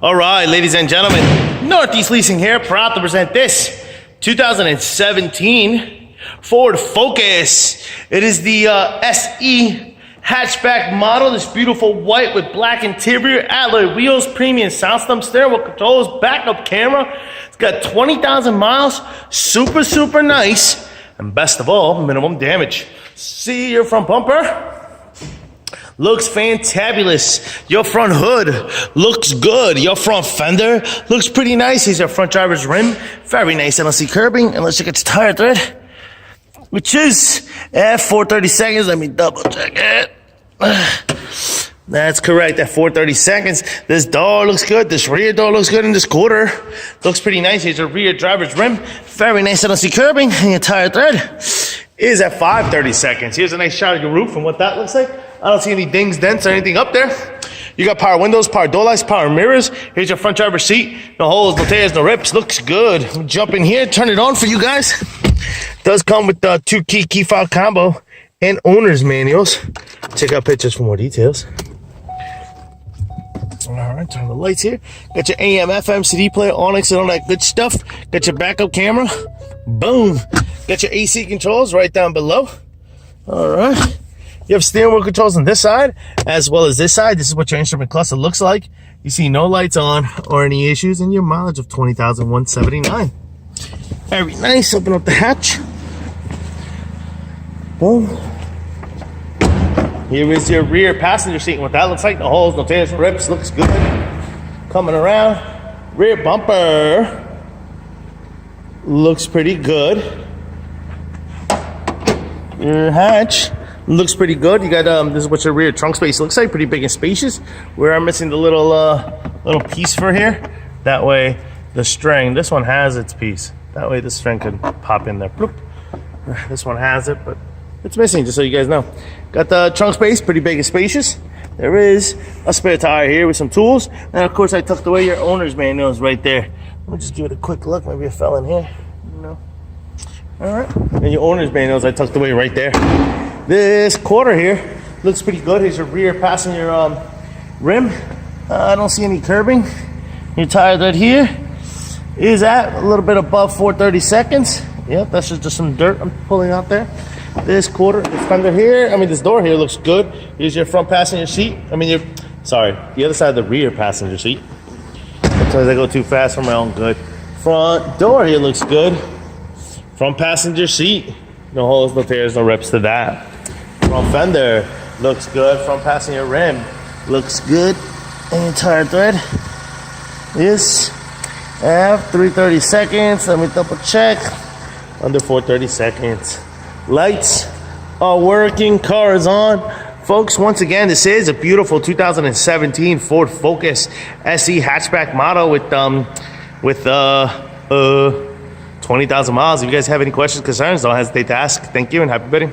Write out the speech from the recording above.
All right, ladies and gentlemen, Northeast Leasing here, proud to present this 2017 Ford Focus. It is the SE hatchback model. This beautiful white with black interior, alloy wheels, premium sound system, steering wheel controls, backup camera. It's got 20,000 miles, super nice, and best of all, minimum damage. See your front bumper. Looks fantabulous. Your front hood looks good. Your front fender looks pretty nice. Here's your front driver's rim. Very nice. I don't see curbing. And let's look at the tire thread, which is at 432nds. Let me double check it. That's correct, at 432nds. This door looks good. This rear door looks good. And this quarter looks pretty nice. Here's your rear driver's rim. Very nice. I don't see curbing. And your tire thread is at 532nds. Here's a nice shot of your roof and what that looks like. I don't see any dings, dents, or anything up there. You got power windows, power door lights, power mirrors. Here's your front driver's seat. No holes, no tears, no rips. Looks good. Let me jump in here, turn it on for you guys. Does come with the 2-key fob combo and owner's manuals. Check out pictures for more details. All right, turn the lights here. Got your AM, FM, CD player, Onyx, and all that good stuff. Got your backup camera. Boom. Got your AC controls right down below. All right. You have steering wheel controls on this side as well as this side. This is what your instrument cluster looks like. You see no lights on or any issues, and your mileage of 20,179. Very nice. Open up the hatch. Boom. Here is your rear passenger seat and what that looks like. No holes, no tears, no rips. Looks good. Coming around. Rear bumper looks pretty good. Your hatch looks pretty good. You got this is what your rear trunk space looks like, pretty big and spacious. We are missing the little piece for here. That way the string, this one has its piece. That way the string could pop in there. Bloop. This one has it, but it's missing, just so you guys know. Got the trunk space, pretty big and spacious. There is a spare tire here with some tools. And of course I tucked away your owner's manuals right there. Let me just give it a quick look. Maybe it fell in here. No. All right. And your owner's manuals I tucked away right there. This quarter here looks pretty good. Here's your rear passenger rim. I don't see any curbing. Your tire thread here is at a little bit above 432nds. Yep, that's just some dirt I'm pulling out there. This quarter, this fender here, this door here looks good. Here's your front passenger seat. The other side of the rear passenger seat. Sometimes I go too fast for my own good. Front door here looks good. Front passenger seat. No holes, no tears, no rips to that. Front fender looks good. Front passenger rim looks good. And your tire thread is at 332nds. Let me double check. Under 432nds. Lights are working. Car is on. Folks, once again, this is a beautiful 2017 Ford Focus SE hatchback model with 20,000 miles. If you guys have any questions, concerns, don't hesitate to ask. Thank you and happy bidding.